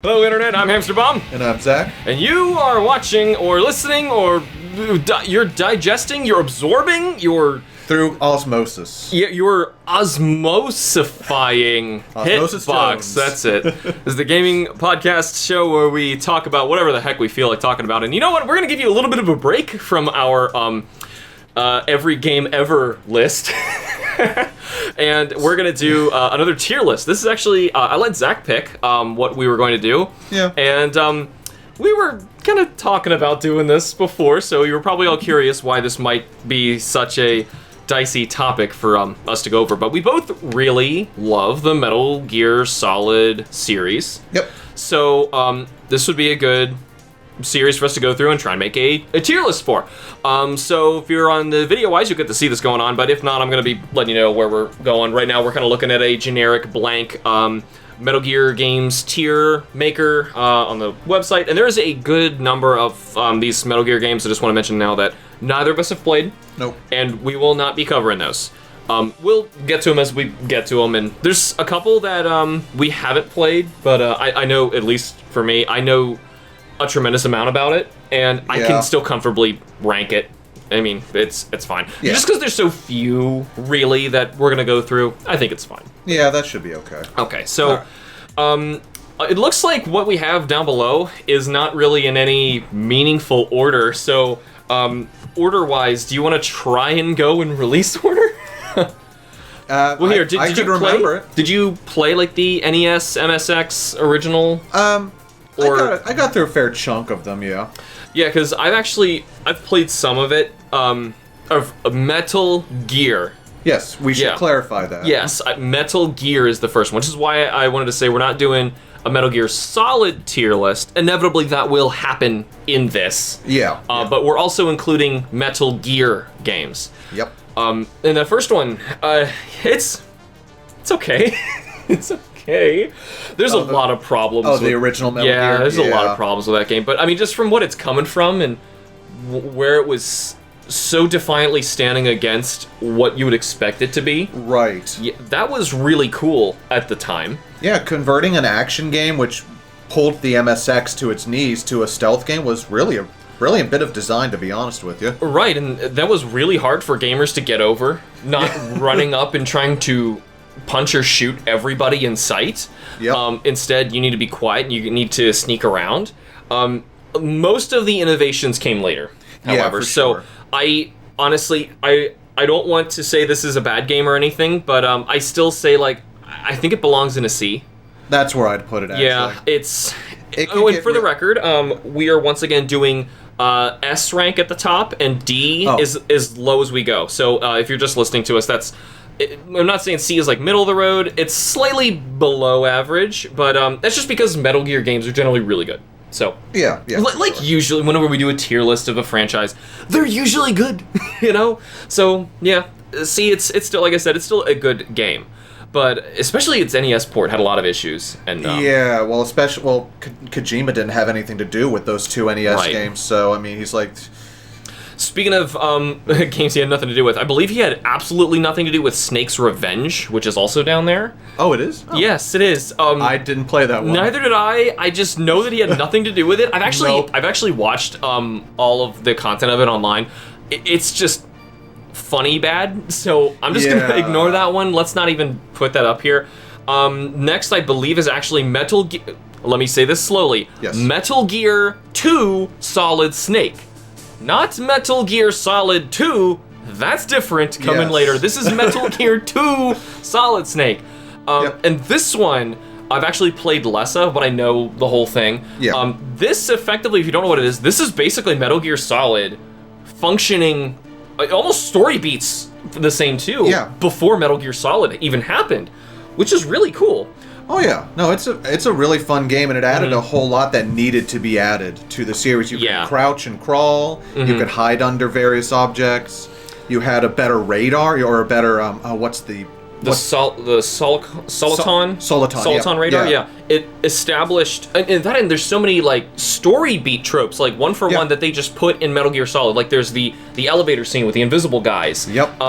Hello Internet, I'm HamsterBomb. And I'm Zach. And you are watching or listening or you're digesting, you're absorbing, you're... Through osmosis. Yeah, you're osmosifying HITBOX. That's it. This is the gaming podcast show where we talk about whatever the heck we feel like talking about. And you know what? We're going to give you a little bit of a break from our every game ever list. And we're going to do another tier list. This is actually, I let Zach pick what we were going to do. Yeah. And we were kind of talking about doing this before, so you were probably all curious why this might be such a dicey topic for us to go over. But we both really love the Metal Gear Solid series. Yep. So this would be a good series for us to go through and try and make a tier list for. So if you're on the video-wise, you'll get to see this going on, but if not, I'm going to be letting you know where we're going. Right now, we're kind of looking at a generic blank Metal Gear games tier maker on the website, and there is a good number of these Metal Gear games I just want to mention now that neither of us have played. Nope. And we will not be covering those. We'll get to them as we get to them, and there's a couple that we haven't played, but I know, at least for me, I know a tremendous amount about it, and I can still comfortably rank it. I mean, it's fine. Yeah. Just because there's so few, really, that we're going to go through, I think it's fine. Yeah, that should be okay. Okay, so it looks like what we have down below is not really in any meaningful order, so order-wise, do you want to try and go in release order? Well, here, did you remember it. Did you play, like, the NES, MSX original? I got through a fair chunk of them, yeah. Yeah, because I've played some of it, of Metal Gear. Yes, we should clarify that. Yes, Metal Gear is the first one, which is why I wanted to say we're not doing a Metal Gear Solid tier list. Inevitably, that will happen in this. Yeah. But we're also including Metal Gear games. Yep. And the first one, it's okay. It's okay. There's a lot of problems. Oh, the original Metal Gear? Yeah, there's a lot of problems with that game. But, I mean, just from what it's coming from and where it was so defiantly standing against what you would expect it to be. Right. Yeah, that was really cool at the time. Yeah, converting an action game, which pulled the MSX to its knees, to a stealth game was really a brilliant bit of design, to be honest with you. Right, and that was really hard for gamers to get over. Not running up and trying to punch or shoot everybody in sight. Yep. Instead, you need to be quiet and you need to sneak around. Most of the innovations came later, however. So I honestly, I don't want to say this is a bad game or anything, but I still say, like, I think it belongs in a C. That's where I'd put it, actually. Yeah, and for the record, we are once again doing S rank at the top, and D is as low as we go. So if you're just listening to us, I'm not saying C is like middle of the road. It's slightly below average, but that's just because Metal Gear games are generally really good. So yeah, like usually whenever we do a tier list of a franchise, they're usually good, you know. So yeah, C, it's still, like I said, it's still a good game, but especially its NES port had a lot of issues. And yeah, well, Kojima didn't have anything to do with those two NES games, so I mean, he's like. Speaking of games he had nothing to do with, I believe he had absolutely nothing to do with Snake's Revenge, which is also down there. Oh, it is? Oh. Yes, it is. I didn't play that one. Neither did I. I just know that he had nothing to do with it. I've actually watched all of the content of it online. It's just funny bad, so I'm just gonna ignore that one. Let's not even put that up here. Next, I believe, is actually Metal Gear. Let me say this slowly. Yes. Metal Gear 2 Solid Snake. Not Metal Gear Solid 2, that's different, coming later. This is Metal Gear 2 Solid Snake. And this one, I've actually played less of, but I know the whole thing. Yeah. This, effectively, if you don't know what it is, this is basically Metal Gear Solid functioning, almost story beats the same too, before Metal Gear Solid even happened, which is really cool. Oh yeah, no, it's a really fun game, and it added a whole lot that needed to be added to the series. You could crouch and crawl. You could hide under various objects. You had a better radar, or a better Soliton radar. Yeah. It established, and there's so many like story beat tropes, like one for one that they just put in Metal Gear Solid. Like there's the elevator scene with the invisible guys. Yep.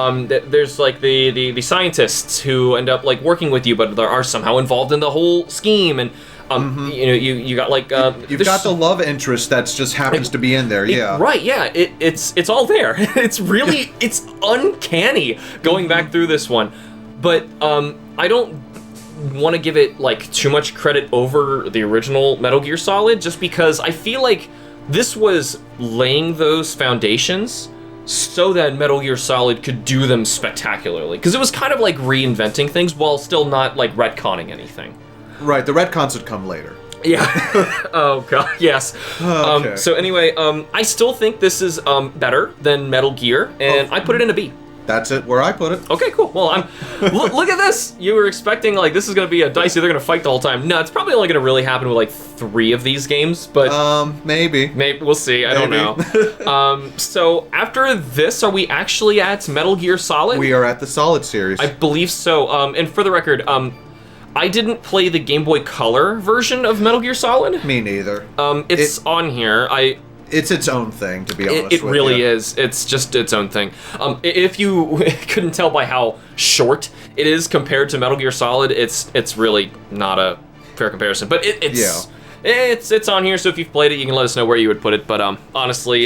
There's like the scientists who end up like working with you, but they are somehow involved in the whole scheme. And You know, you got like you've got the love interest that's just happens to be in there. Yeah, right. Yeah, it's all there. It's really it's uncanny going back through this one, but I don't want to give it like too much credit over the original Metal Gear Solid, just because I feel like this was laying those foundations so that Metal Gear Solid could do them spectacularly, because it was kind of like reinventing things while still not like retconning anything. Right, the retcons would come later. Yeah. Oh god, yes. Okay. So anyway, I still think this is better than Metal Gear, and I put it in a B. That's it, where I put it. Okay, cool. Well, look at this. You were expecting like this is gonna be a dicey. They're gonna fight the whole time. No, it's probably only gonna really happen with like 3 of these games. But maybe we'll see. I don't know. So after this, are we actually at Metal Gear Solid? We are at the Solid series. I believe so. And for the record, I didn't play the Game Boy Color version of Metal Gear Solid. Me neither. It's on here. It's its own thing, to be honest. It really is. It's just its own thing. If you couldn't tell by how short it is compared to Metal Gear Solid, it's really not a fair comparison. But it's on here. So if you've played it, you can let us know where you would put it. But honestly,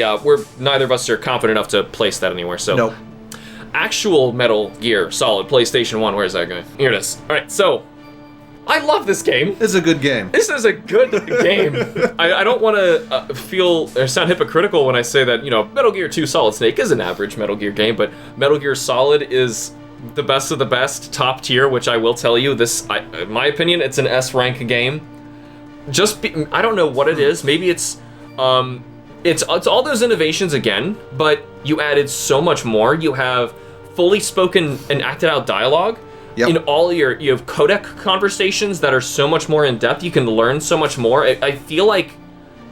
neither of us are confident enough to place that anywhere. So nope. Actual Metal Gear Solid PlayStation 1. Where's that going? Here it is. All right. So I love this game. It's a good game. This is a good game. I don't want to feel or sound hypocritical when I say that, you know, Metal Gear 2 Solid Snake is an average Metal Gear game, but Metal Gear Solid is the best of the best, top tier, which I will tell you, this, in my opinion, it's an S rank game. I don't know what it is. Maybe it's all those innovations again, but you added so much more. You have fully spoken and acted out dialogue. Yep. In all you have codec conversations that are so much more in depth. You can learn so much more. I feel like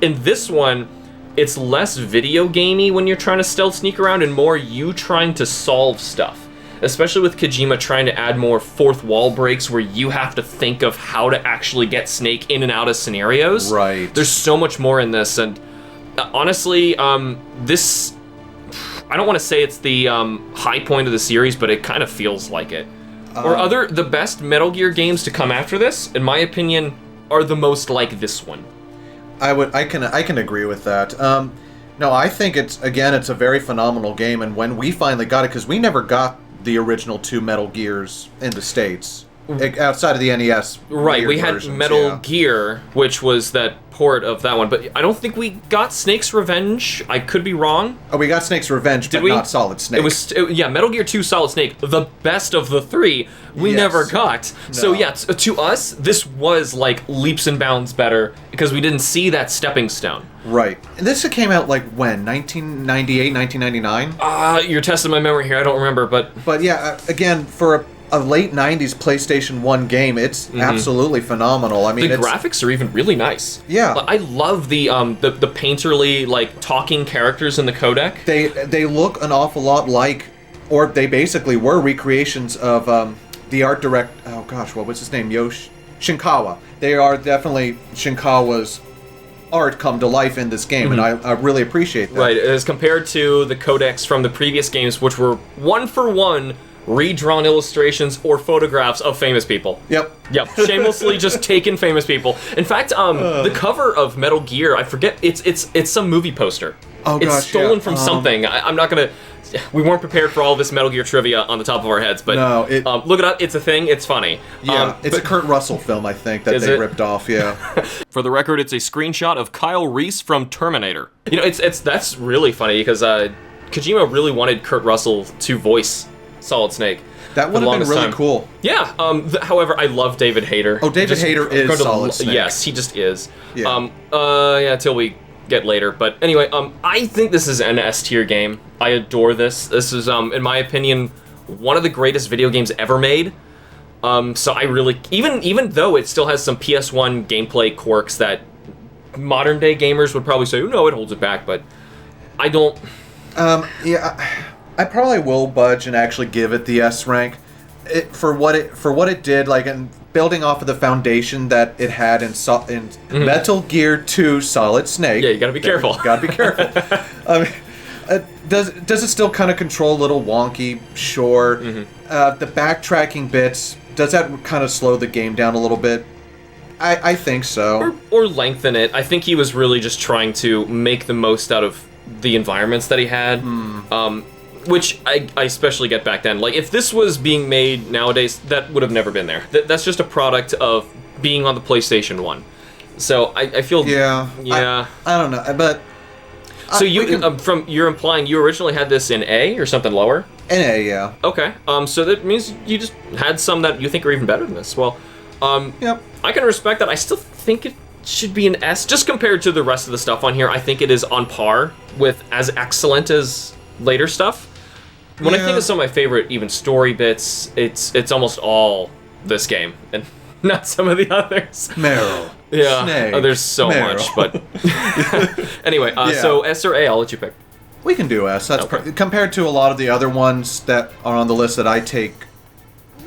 in this one, it's less video gamey when you're trying to stealth sneak around and more you trying to solve stuff. Especially with Kojima trying to add more fourth wall breaks where you have to think of how to actually get Snake in and out of scenarios. Right. There's so much more in this, and honestly, this, I don't want to say it's the high point of the series, but it kind of feels like it. The best Metal Gear games to come after this, in my opinion, are the most like this one. I can agree with that. No, I think it's a very phenomenal game, and when we finally got it, because we never got the original 2 Metal Gears in the States, outside of the NES. Right, we had Metal Gear, which was that port of that one, but I don't think we got Snake's Revenge. I could be wrong. Oh, we got Snake's Revenge, but not Solid Snake. Metal Gear 2 Solid Snake, the best of the 3, we never got. No. So yeah, to us, this was like leaps and bounds better, because we didn't see that stepping stone. Right. And this came out like when? 1998, 1999? You're testing my memory here, I don't remember, but... But yeah, again, for a late 90s PlayStation 1 game, it's absolutely phenomenal. I mean, the graphics are even really nice. Yeah. I love the painterly, like, talking characters in the codec. They look an awful lot like, or they basically were recreations of the art direct... Oh gosh, what was his name? Shinkawa. They are definitely Shinkawa's art come to life in this game, and I really appreciate that. Right, as compared to the codecs from the previous games, which were one-for-one redrawn illustrations or photographs of famous people. Yep. Shamelessly just taken famous people. In fact, the cover of Metal Gear, I forget, it's some movie poster. Oh gosh, it's stolen from something. I'm not gonna... We weren't prepared for all this Metal Gear trivia on the top of our heads, but look it up. It's a thing. It's funny. Yeah, it's a Kurt Russell film, I think, that they ripped off. Yeah. For the record, it's a screenshot of Kyle Reese from Terminator. You know, that's really funny because Kojima really wanted Kurt Russell to voice Solid Snake. That would have been really cool. Yeah. However, I love David Hayter. Oh, David Hayter is Solid Snake. Yes, he just is. Yeah. Until we get later. But anyway, I think this is an S tier game. I adore this. This is, in my opinion, one of the greatest video games ever made. So I really, even though it still has some PS1 gameplay quirks that modern day gamers would probably say, oh, no, it holds it back, but I don't. I probably will budge and actually give it the S rank. For what it did, like, and building off of the foundation that it had in Metal Gear 2 Solid Snake. Yeah, you gotta be careful. Gotta be careful. Does it still kind of control a little wonky? Sure. The backtracking bits, does that kind of slow the game down a little bit? I think so. Or lengthen it. I think he was really just trying to make the most out of the environments that he had. Which I especially get back then. Like, if this was being made nowadays, that would have never been there. That's just a product of being on the PlayStation 1. So I feel... Yeah. I don't know, but... So you're implying you originally had this in A or something lower? In A, yeah. Okay. So that means you just had some that you think are even better than this. Well, yep. I can respect that. I still think it should be an S. Just compared to the rest of the stuff on here, I think it is on par with as excellent as later stuff. When I think of some of my favorite even story bits, it's almost all this game and not some of the others. Meryl. Yeah. Snake. There's so Meryl. much, but anyway, so S or A, I'll let you pick. We can do S. That's compared to a lot of the other ones that are on the list that I take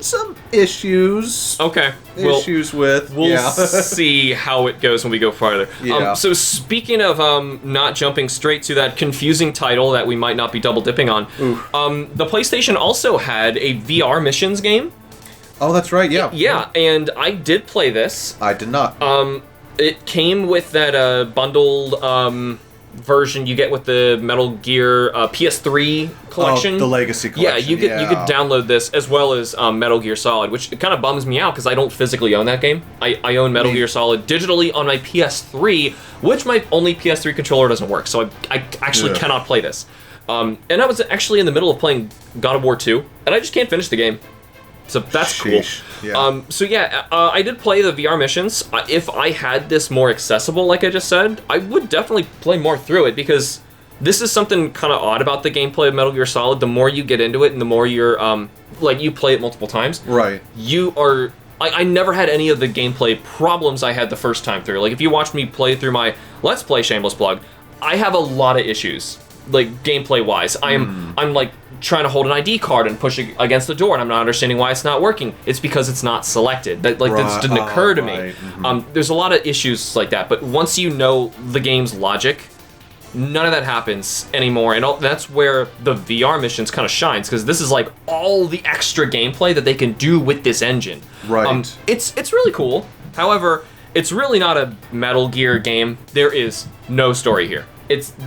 some issues. Okay. Issues with. We'll see how it goes when we go farther. Yeah. So speaking of not jumping straight to that confusing title that we might not be double dipping on, the PlayStation also had a VR missions game. Oh, that's right. Yeah. Yeah, and I did play this. I did not. It came with that bundled version you get with the Metal Gear PS3 collection. Oh, the Legacy collection. Yeah, you could download this as well as Metal Gear Solid, which kind of bums me out because I don't physically own that game. I own Metal Gear Solid digitally on my PS3, which my only PS3 controller doesn't work, so I actually cannot play this. And I was actually in the middle of playing God of War 2, and I just can't finish the game. So that's cool. Yeah. I did play the VR missions. If I had this more accessible, like I just said, I would definitely play more through it because this is something kind of odd about the gameplay of Metal Gear Solid. The more you get into it and the more you're, like, you play it multiple times. Right. You are... I never had any of the gameplay problems I had the first time through. Like, if you watch me play through my Let's Play Shameless Plug, I have a lot of issues, like, gameplay-wise. I'm like, trying to hold an ID card and push it against the door, and I'm not understanding why it's not working. It's because it's not selected. That this didn't occur to me. There's a lot of issues like that, but once you know the game's logic, none of that happens anymore, and that's where the VR missions kind of shines, because this is like all the extra gameplay that they can do with this engine. Right. It's really cool. However, it's really not a Metal Gear game. There is no story here.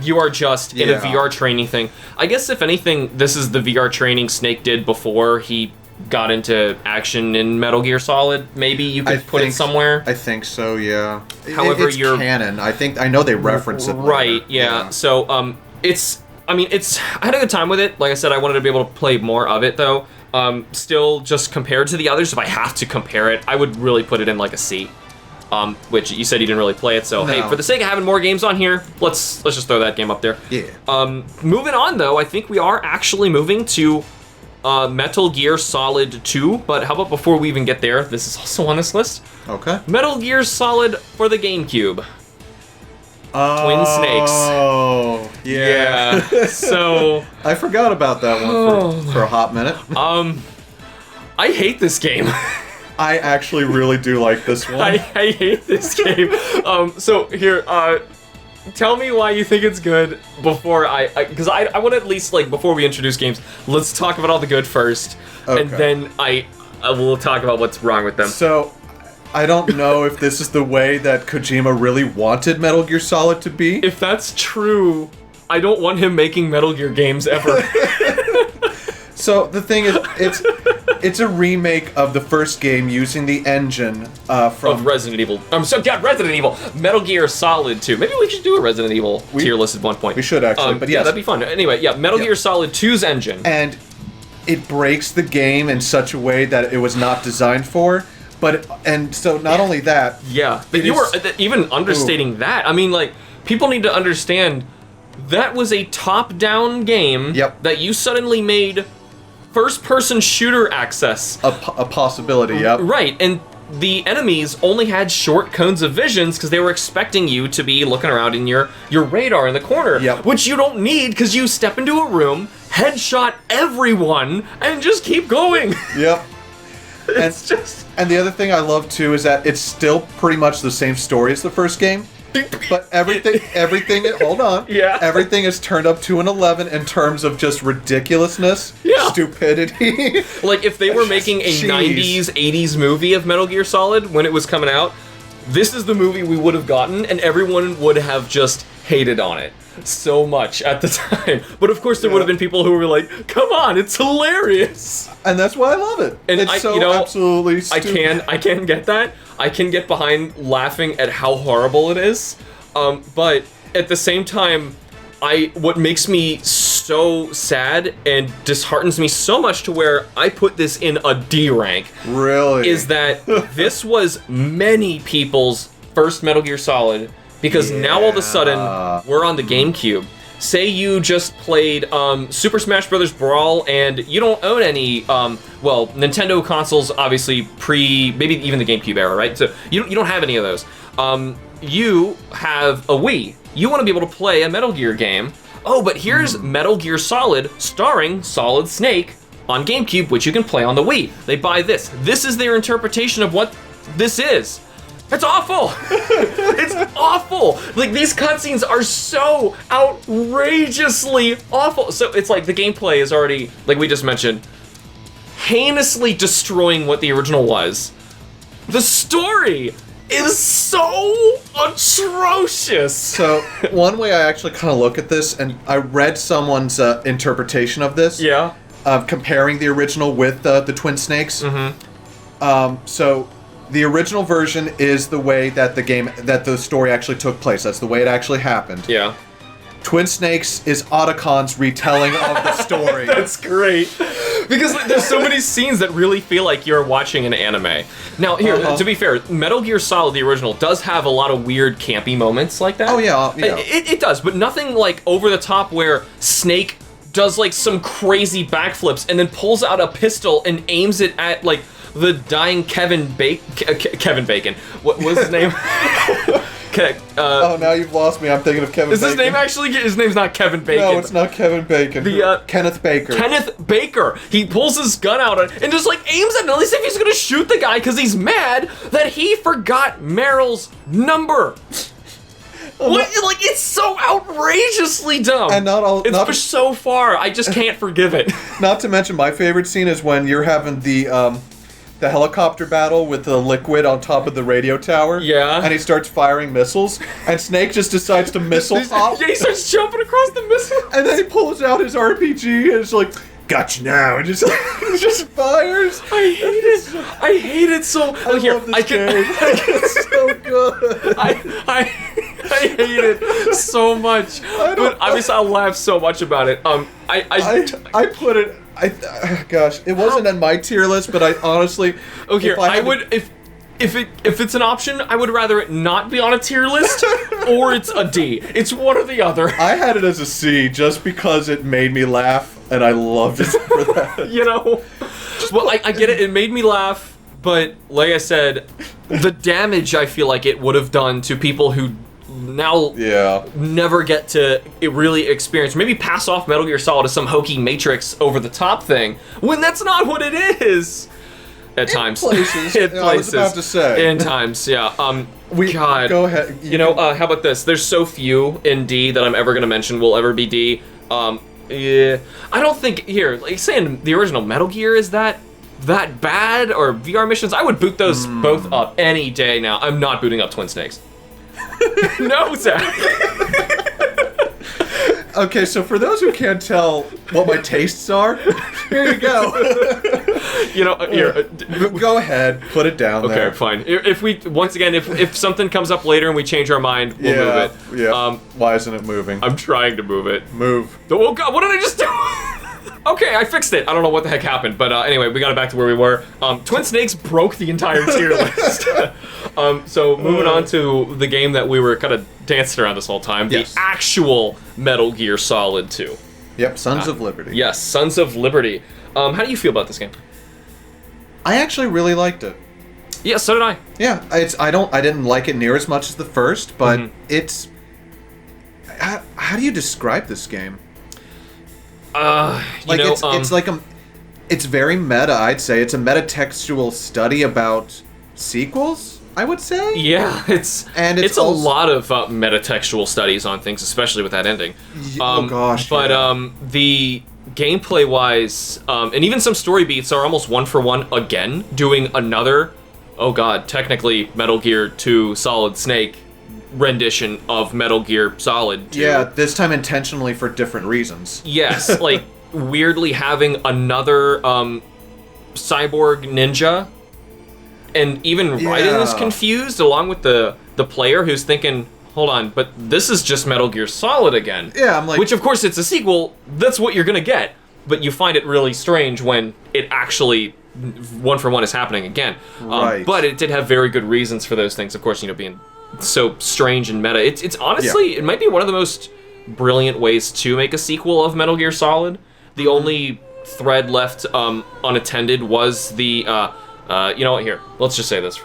You are just in a VR training thing. I guess if anything, this is the VR training Snake did before he got into action in Metal Gear Solid. Maybe you could put it somewhere. I think so, yeah. However, it's canon. I know they reference it. Right, yeah. So, I had a good time with it. Like I said, I wanted to be able to play more of it, though. Still, just compared to the others, if I have to compare it, I would really put it in like a C. Which you said you didn't really play it, so hey, for the sake of having more games on here, let's just throw that game up there. Yeah. Moving on, though, I think we are actually moving to Metal Gear Solid 2, but how about before we even get there, this is also on this list. Okay. Metal Gear Solid for the GameCube. Twin Snakes. Oh, yeah. So... I forgot about that one for a hot minute. I hate this game. I actually really do like this one. I hate this game. So here, tell me why you think it's good before because I want to at least, like, before we introduce games, let's talk about all the good first, and then I will talk about what's wrong with them. So, I don't know if this is the way that Kojima really wanted Metal Gear Solid to be. If that's true, I don't want him making Metal Gear games ever. So the thing is, it's a remake of the first game using the engine from Resident Evil. Resident Evil, Metal Gear Solid 2. Maybe we should do a Resident Evil tier list at one point. We should actually, but yeah, that'd be fun. Anyway, Metal Gear Solid 2's engine, and it breaks the game in such a way that it was not designed for. And so not only that, but you were even understating that. I mean, like, people need to understand that was a top-down game that you suddenly made first-person shooter access. A possibility, Right, and the enemies only had short cones of visions because they were expecting you to be looking around in your radar in the corner, which you don't need because you step into a room, headshot everyone, and just keep going. And the other thing I love, too, is that it's still pretty much the same story as the first game. But everything, hold on. Everything is turned up to an 11 in terms of just ridiculousness, stupidity. Like, if they were making a 90s, 80s movie of Metal Gear Solid when it was coming out, this is the movie we would have gotten, and everyone would have just hated on it so much at the time. But of course, there would have been people who were like, "Come on, it's hilarious," and that's why I love it. And it's absolutely stupid. I can get that. I can get behind laughing at how horrible it is. But at the same time, what makes me so sad and disheartens me so much to where I put this in a D rank. Really? Is that this was many people's first Metal Gear Solid, because now all of a sudden we're on the GameCube. Say you just played Super Smash Bros. Brawl and you don't own any, Nintendo consoles, obviously maybe even the GameCube era, right? So you don't have any of those. You have a Wii. You want to be able to play a Metal Gear game. Oh, but here's Metal Gear Solid starring Solid Snake on GameCube, which you can play on the Wii. They buy this. This is their interpretation of what this is. It's awful! It's awful! Like, these cutscenes are so outrageously awful. So it's like the gameplay is already, like we just mentioned, heinously destroying what the original was. The story is so atrocious. So one way I actually kind of look at this, and I read someone's interpretation of this. Yeah. Comparing the original with the Twin Snakes. So the original version is the way that the story actually took place. That's the way it actually happened. Yeah. Twin Snakes is Otacon's retelling of the story. That's great. Because there's so many scenes that really feel like you're watching an anime. Now, here, to be fair, Metal Gear Solid, the original, does have a lot of weird, campy moments like that. Oh, yeah. It does, but nothing like over the top where Snake does like some crazy backflips and then pulls out a pistol and aims it at like the dying Kevin Bacon. What was his name? Oh, now you've lost me. I'm thinking of Kevin Bacon. Is his name actually... His name's not Kevin Bacon. No, it's not Kevin Bacon. Kenneth Baker. Kenneth Baker. He pulls his gun out and just, like, aims at him. At least if he's gonna shoot the guy because he's mad that he forgot Meryl's number. What? Like, it's so outrageously dumb. And it's pushed so far, I just can't forgive it. Not to mention, my favorite scene is when you're having the helicopter battle with the liquid on top of the radio tower. Yeah. And he starts firing missiles, and Snake just decides to missile hop. Yeah, he starts jumping across the missile. And then he pulls out his RPG, and it's like, gotcha now, and just fires. I hate it. I hate it so. I love this game. It's so good. I hate it so much. But obviously, I'll laugh so much about it. I put it. Gosh, it wasn't on my tier list, but I honestly. Oh, here I would if it's an option, I would rather it not be on a tier list, or it's a D. It's one or the other. I had it as a C just because it made me laugh, and I loved it for that. You know, well, I get it. It made me laugh, but like I said, the damage I feel like it would have done to people who now never get to really experience, maybe pass off Metal Gear Solid as some hokey Matrix over-the-top thing, when that's not what it is. At times. Places. I was about to say. In times, yeah. God. Go ahead. How about this? There's so few in D that I'm ever going to mention will ever be D. Yeah. I don't think, here, like saying the original Metal Gear is that bad, or VR missions, I would boot those both up any day now. I'm not booting up Twin Snakes. No, Zach. Okay, so for those who can't tell what my tastes are, here you go. Here. Go ahead, put it down there. Okay, fine. If something comes up later and we change our mind, we'll move it. Yeah. Why isn't it moving? I'm trying to move it. Move. Oh God! What did I just do? Okay, I fixed it. I don't know what the heck happened, but anyway, we got it back to where we were. Twin Snakes broke the entire tier list. So moving on to the game that we were kind of dancing around this whole time, the actual Metal Gear Solid 2. Yep, Sons of Liberty. Yes, Sons of Liberty. How do you feel about this game? I actually really liked it. Yeah, so did I. Yeah, I didn't like it near as much as the first, but it's. How do you describe this game? It's very meta. I'd say it's a metatextual study about sequels, I would say. Yeah, it's a lot of metatextual studies on things, especially with that ending. Oh gosh. But the gameplay wise, and even some story beats are almost one for one again, doing another oh god, technically Metal Gear 2 Solid Snake rendition of Metal Gear Solid 2. Yeah, this time intentionally for different reasons. Yes, like weirdly having another cyborg ninja, and even Raiden is confused along with the player who's thinking, hold on, but this is just Metal Gear Solid again. Yeah, I'm like... Which, of course, it's a sequel. That's what you're gonna get. But you find it really strange when it actually, one for one, is happening again. Right. But it did have very good reasons for those things, of course, being so strange and meta. It's honestly, it might be one of the most brilliant ways to make a sequel of Metal Gear Solid. The only thread left unattended was the, you know what, here, let's just say this.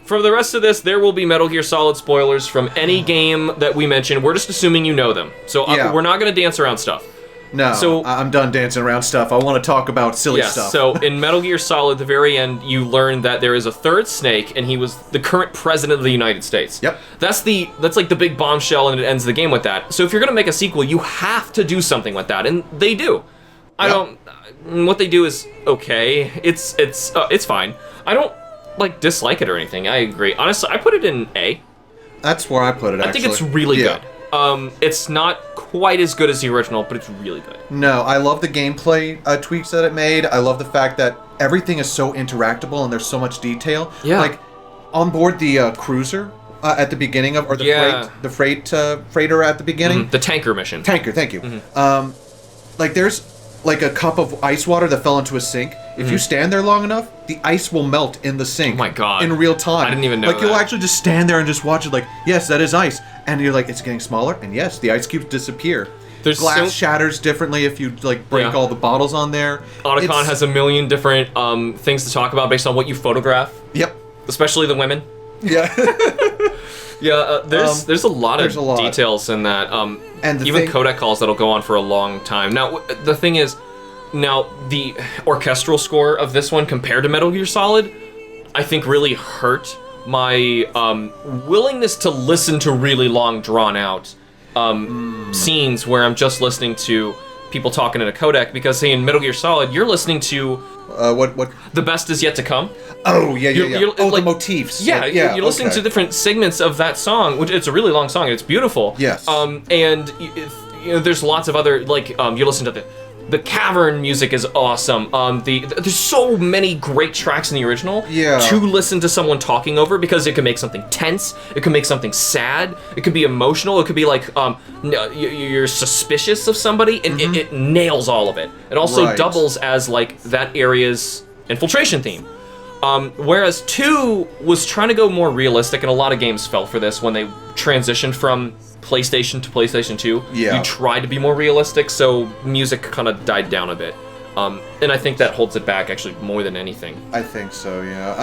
For the rest of this, there will be Metal Gear Solid spoilers from any game that we mention. We're just assuming you know them. So we're not going to dance around stuff. No, so, I'm done dancing around stuff. I want to talk about silly stuff. So in Metal Gear Solid, the very end, you learn that there is a third Snake, and he was the current president of the United States. Yep. That's like the big bombshell, and it ends the game with that. So if you're going to make a sequel, you have to do something with that, and they do. What they do is okay. It's fine. I don't dislike it or anything. I agree. Honestly, I put it in A. That's where I put it, actually. I think it's really good. It's not quite as good as the original, but it's really good. No, I love the gameplay tweaks that it made. I love the fact that everything is so interactable and there's so much detail. Yeah. Like, on board the cruiser at the beginning of, or the freighter at the beginning. Mm-hmm. The tanker mission. Tanker, thank you. Mm-hmm. There's like a cup of ice water that fell into a sink. If you stand there long enough, the ice will melt in the sink. Oh my god. In real time. I didn't even know that. You'll actually just stand there and just watch it yes, that is ice. And you're like, it's getting smaller, and yes, the ice cubes disappear. There's glass shatters differently if you break all the bottles on there. Otacon has a million different things to talk about based on what you photograph. Yep. Especially the women. Yeah. There's a lot of details in that. And even codec calls that'll go on for a long time. Now, the thing is, the orchestral score of this one compared to Metal Gear Solid, I think really hurt my willingness to listen to really long, drawn-out scenes where I'm just listening to people talking in a codec, because, say, in Metal Gear Solid, you're listening to... what? The best is yet to come. Oh, yeah. The motifs. Yeah, you're listening to different segments of that song, which it's a really long song, and it's beautiful. Yes. And there's lots of other, you listen to the cavern music is awesome. There's so many great tracks in the original to listen to someone talking over, because it can make something tense, it can make something sad, it could be emotional, it could be you're suspicious of somebody, and it nails all of it. It also doubles as that area's infiltration theme. Whereas 2 was trying to go more realistic, and a lot of games fell for this when they transitioned from PlayStation to PlayStation 2. Yeah. You tried to be more realistic, so music kind of died down a bit. And I think that holds it back, actually, more than anything. I think so, yeah.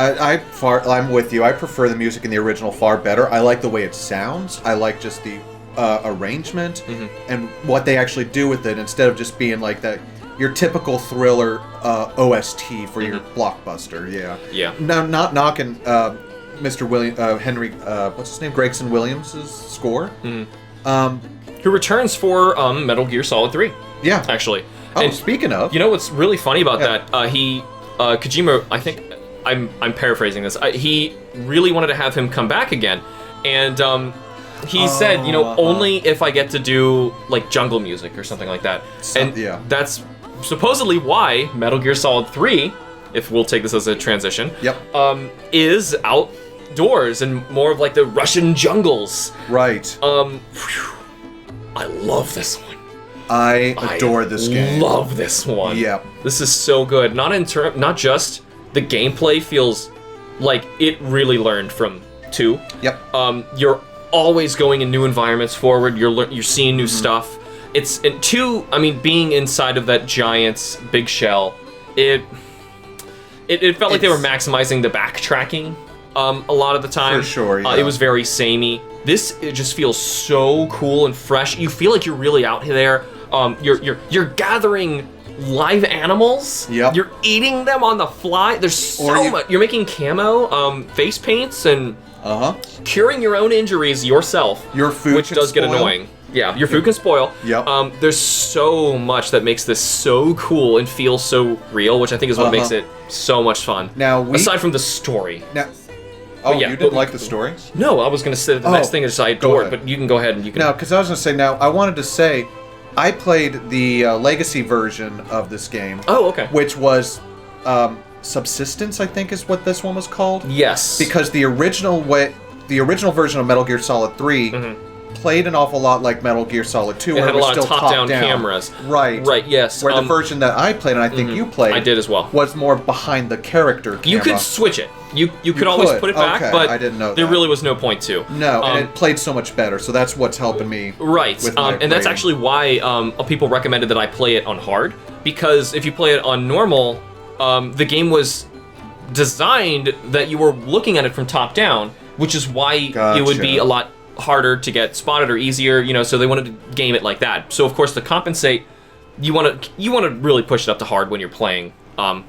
I'm with you. I prefer the music in the original far better. I like the way it sounds. I like just the arrangement and what they actually do with it, instead of just being like that your typical thriller OST for your blockbuster. Yeah. Now, not knocking Mr. Henry, what's his name? Gregson Williams' score. Who returns for Metal Gear Solid 3. Yeah. Actually. Oh, and speaking of. You know what's really funny about that? Kojima, I think, I'm paraphrasing this, he really wanted to have him come back again. And he said, only if I get to do, jungle music or something like that. That's supposedly why Metal Gear Solid 3, if we'll take this as a transition, is outdoors and more of the Russian jungles. Right. I love this one. I adore this game. Love this one. Yeah. This is so good. Not just the gameplay feels like it really learned from 2. Yep. You're always going in new environments forward. You're seeing new stuff. It's in 2. I mean, being inside of that giant's big shell, it felt like they were maximizing the backtracking a lot of the time. For sure, yeah. It was very samey. It just feels so cool and fresh. You feel like you're really out there. You're gathering live animals. Yep. You're eating them on the fly. There's so much. You're making camo, face paints, and curing your own injuries yourself. Your food, which does get annoying. Yeah, your food can spoil. Yep. There's so much that makes this so cool and feels so real, which I think is what makes it so much fun. Now, aside from the story. Now, you didn't like the story? No, I was going to say the next thing is I adored, but you can go ahead and you can... No, because I was going to say, I wanted to say, I played the Legacy version of this game. Oh, okay. Which was Subsistence, I think is what this one was called. Yes. Because the original version of Metal Gear Solid 3 played an awful lot like Metal Gear Solid 2, where it was had a lot still of top-down cameras. Right. Right, yes. Where the version that I played, and I think you played... I did as well. ...was more behind the character camera. You could switch it. You could always put it back, but I didn't know there really was no point to. No, and it played so much better, so that's what's helping me. Right, and that's actually why people recommended that I play it on hard, because if you play it on normal, the game was designed that you were looking at it from top down, which is why it would be a lot harder to get spotted or easier, so they wanted to game it like that. So of course, to compensate, you want to really push it up to hard when you're playing,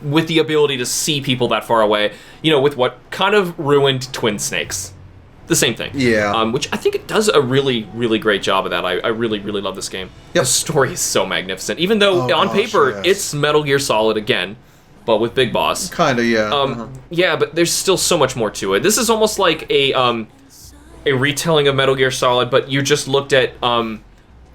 with the ability to see people that far away, with what kind of ruined Twin Snakes. The same thing. Yeah. Which I think it does a really, really great job of that. I really, really love this game. Yep. The story is so magnificent. Even though on paper it's Metal Gear Solid again, but with Big Boss. Kinda, yeah. Yeah, but there's still so much more to it. This is almost like a retelling of Metal Gear Solid, but you just looked at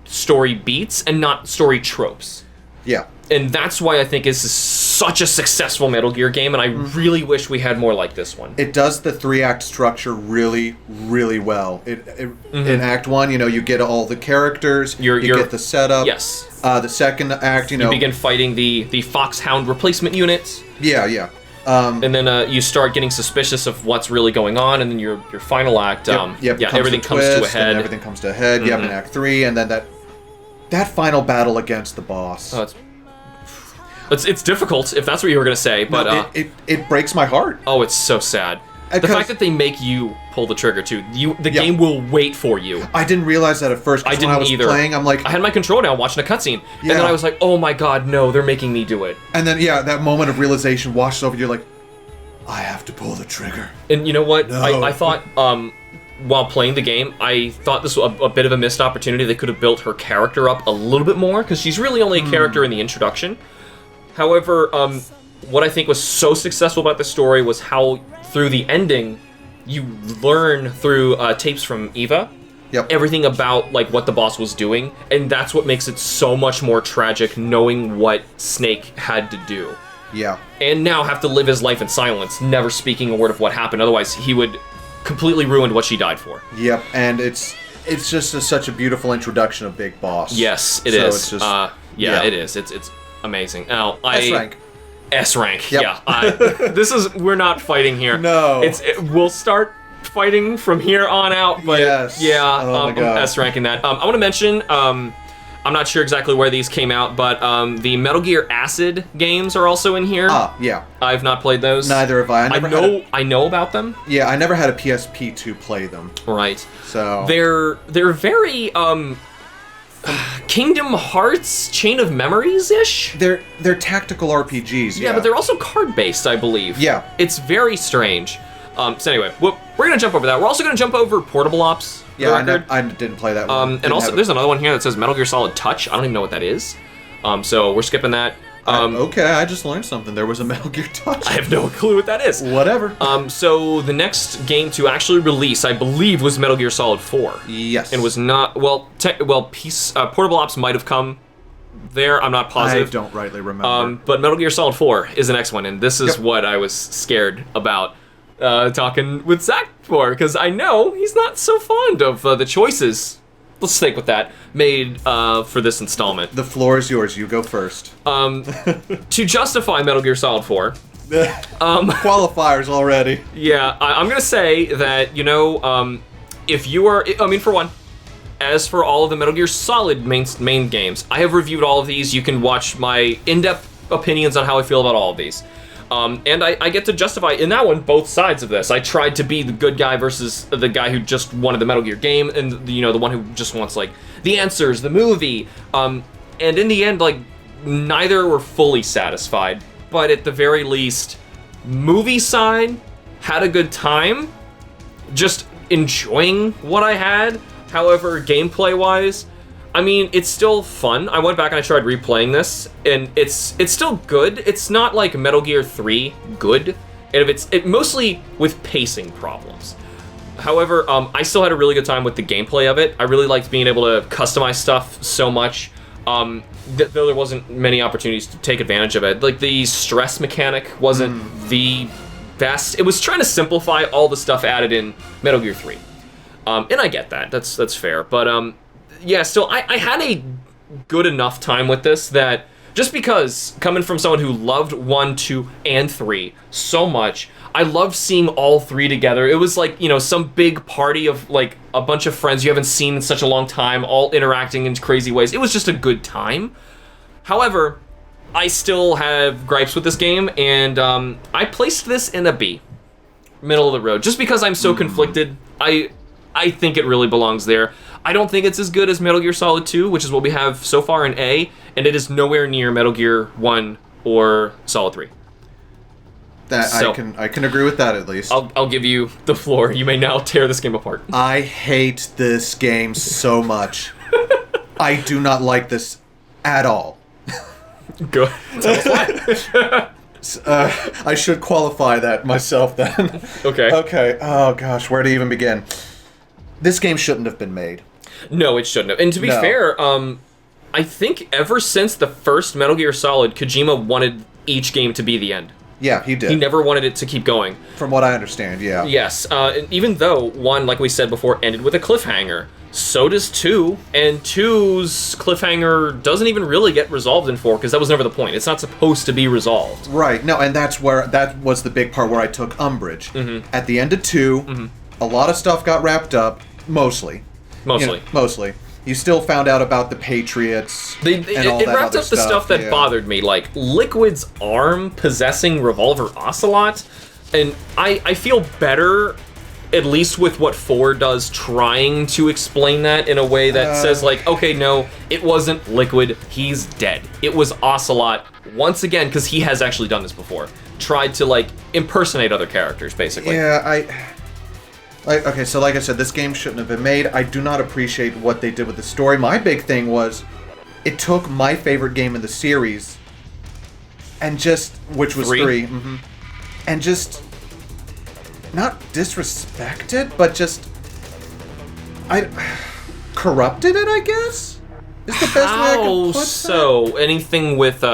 story beats and not story tropes. Yeah. And that's why I think this is such a successful Metal Gear game, and I really wish we had more like this one. It does the 3-act structure really, really well. In Act 1, you get all the characters, you get the setup. Yes. The second act, you begin fighting the Foxhound replacement units. Yeah. And then you start getting suspicious of what's really going on, and then your final act, everything comes to a head. Everything comes to a head. Yep, in Act 3, and then that final battle against the boss. Oh, it's difficult, if that's what you were going to say, but... No, it breaks my heart. Oh, it's so sad. The fact that they make you pull the trigger, too. The game will wait for you. I didn't realize that at first, because when I was playing, I'm like... I had my control down watching a cutscene, and then I was like, oh my god, no, they're making me do it. And then, that moment of realization washes over you, like, I have to pull the trigger. And you know what? No. I thought, while playing the game, I thought this was a bit of a missed opportunity. They could have built her character up a little bit more, because she's really only a character in the introduction. However, what I think was so successful about the story was how, through the ending, you learn through tapes from Eva everything about what the boss was doing, and that's what makes it so much more tragic, knowing what Snake had to do. Yeah. And now have to live his life in silence, never speaking a word of what happened. Otherwise, he would completely ruin what she died for. Yep, and it's just such a beautiful introduction of Big Boss. Yes, it is. It's just, it is. It's amazing. Now, S-rank. S-rank. Yep. Yeah. We're not fighting here. No. We'll start fighting from here on out. But yes. Yeah. Oh my God. S-ranking that. I want to mention. I'm not sure exactly where these came out, but the Metal Gear Acid games are also in here. Yeah. I've not played those. Neither have I. I know about them. Yeah, I never had a PSP to play them. Right. So they're very Kingdom Hearts Chain of Memories-ish? They're tactical RPGs, yeah. But they're also card-based, I believe. Yeah. It's very strange. So anyway, we're going to jump over that. We're also going to jump over Portable Ops. Yeah, I didn't play that one. And also, there's another one here that says Metal Gear Solid Touch. I don't even know what that is. So we're skipping that. Okay, I just learned something. There was a Metal Gear Touch. I have no clue what that is. Whatever. So the next game to actually release, I believe, was Metal Gear Solid 4. Yes. And was not... Portable Ops might have come there. I'm not positive. I don't rightly remember. But Metal Gear Solid 4 is the next one, and this is what I was scared about talking with Zach for, because I know he's not so fond of the choices... Let's stick with that. Made for this installment. The floor is yours. You go first. To justify Metal Gear Solid 4. Qualifiers already. Yeah, I'm gonna say that, if you are... I mean, for one, as for all of the Metal Gear Solid main games, I have reviewed all of these. You can watch my in-depth opinions on how I feel about all of these. And I get to justify, in that one, both sides of this. I tried to be the good guy versus the guy who just wanted the Metal Gear game, and, the one who just wants, the answers, the movie. And in the end, neither were fully satisfied. But at the very least, movie side had a good time, just enjoying what I had. However, gameplay-wise, I mean, it's still fun. I went back and I tried replaying this, and it's still good. It's not like Metal Gear 3 good, and it mostly with pacing problems. However, I still had a really good time with the gameplay of it. I really liked being able to customize stuff so much. Though there wasn't many opportunities to take advantage of it. Like, the stress mechanic wasn't the best. It was trying to simplify all the stuff added in Metal Gear 3. And I get that. That's fair. But, yeah, still, I had a good enough time with this that just because, coming from someone who loved 1, 2, and 3 so much, I loved seeing all 3 together. It was like, some big party of, like, a bunch of friends you haven't seen in such a long time, all interacting in crazy ways. It was just a good time. However, I still have gripes with this game, and I placed this in a B. Middle of the road. Just because I'm so conflicted, I think it really belongs there. I don't think it's as good as Metal Gear Solid 2, which is what we have so far in A, and it is nowhere near Metal Gear 1 or Solid 3. I can agree with that, at least. I'll give you the floor. You may now tear this game apart. I hate this game so much. I do not like this at all. Good. Tell us why. I should qualify that myself then. Okay. Okay. Oh gosh, where to even begin? This game shouldn't have been made. No, it shouldn't have. And to be fair, I think ever since the first Metal Gear Solid, Kojima wanted each game to be the end. Yeah, he did. He never wanted it to keep going. From what I understand, yeah. Yes, and even though 1, like we said before, ended with a cliffhanger, so does 2, and 2's cliffhanger doesn't even really get resolved in 4, because that was never the point. It's not supposed to be resolved. Right, no, and that was the big part where I took umbrage. Mm-hmm. At the end of 2, a lot of stuff got wrapped up, mostly. Mostly. You still found out about the Patriots and all that wrapped up the stuff that bothered me, like Liquid's arm possessing Revolver Ocelot, and I feel better, at least with what 4 does, trying to explain that in a way that says, like, okay, no, it wasn't Liquid, he's dead. It was Ocelot, once again, because he has actually done this before, tried to, like, impersonate other characters, basically. Yeah, okay, so like I said, this game shouldn't have been made. I do not appreciate what they did with the story. My big thing was, it took my favorite game in the series, and which was 3, and just, not disrespected, but just, corrupted it, I guess? Is the best way I can put so? Anything with,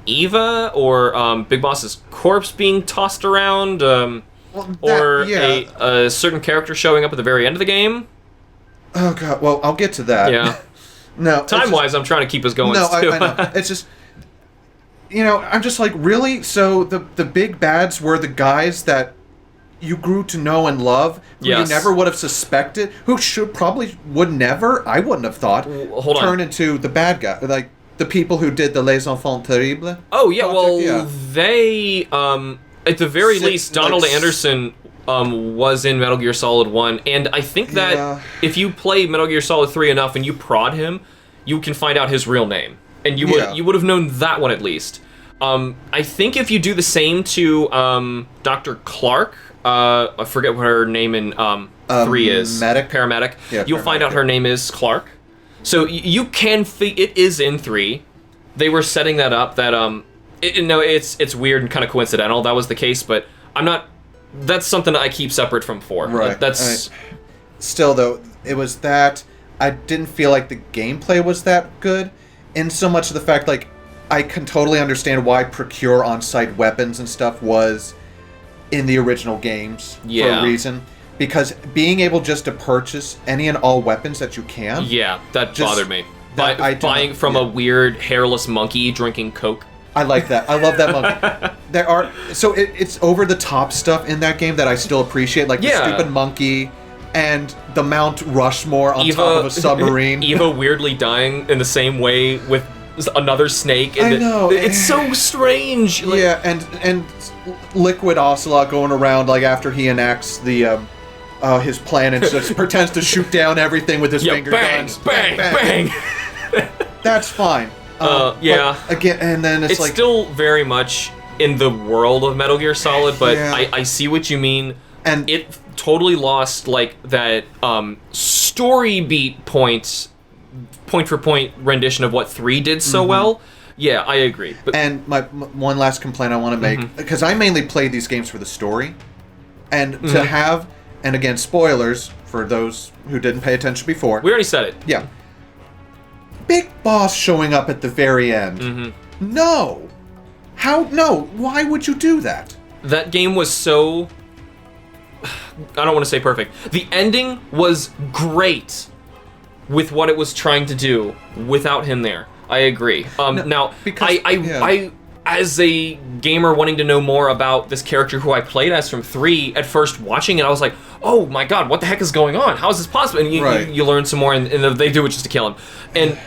Eva, or, Big Boss's corpse being tossed around, a certain character showing up at the very end of the game. Oh god, well, I'll get to that. Yeah. No, time-wise, I'm trying to keep us going. No, too. I know. It's just, I'm just like, really? So the big bads were the guys that you grew to know and love, who you never would have suspected, who would never, I wouldn't have thought, turn into the bad guy, like the people who did the Les Enfants Terribles. Oh yeah, they at the very least, Donald Anderson was in Metal Gear Solid 1, and I think that if you play Metal Gear Solid 3 enough and you prod him, you can find out his real name. And you would have known that one at least. I think if you do the same to Dr. Clark, I forget what her name in 3 is. Paramedic. Yeah, you'll find out her name is Clark. So you can it is in 3. They were setting that up that it's weird and kind of coincidental that was the case, but that's something that I keep separate from 4. Right. Still though, it was that I didn't feel like the gameplay was that good, in so much of the fact, like, I can totally understand why procure on-site weapons and stuff was in the original games for a reason. Because being able just to purchase any and all weapons that you can... Yeah, that bothered me. Buying from a weird hairless monkey drinking Coke. I like that. I love that monkey. It's over-the-top stuff in that game that I still appreciate, like the stupid monkey and the Mount Rushmore on top of a submarine. Eva weirdly dying in the same way with another snake. I know. It's so strange. Like, and Liquid Ocelot going around, like, after he enacts the... his plan and just pretends to shoot down everything with his finger guns. Bang, bang. That's fine. Again, and then it's like... still very much in the world of Metal Gear Solid, but I see what you mean. And it totally lost, like, that story beat point point-for-point rendition of what 3 did so well. Yeah, I agree. But, and my one last complaint I want to make, because I mainly played these games for the story, and to have, and again, spoilers for those who didn't pay attention before. We already said it. Yeah. Big Boss showing up at the very end. No. How? No. Why would you do that? That game was so... I don't want to say perfect. The ending was great with what it was trying to do without him there. I agree. Now, because, I as a gamer wanting to know more about this character who I played as from 3, at first watching it, I was like, oh my god, what the heck is going on? How is this possible? And you learn some more, and they do it just to kill him.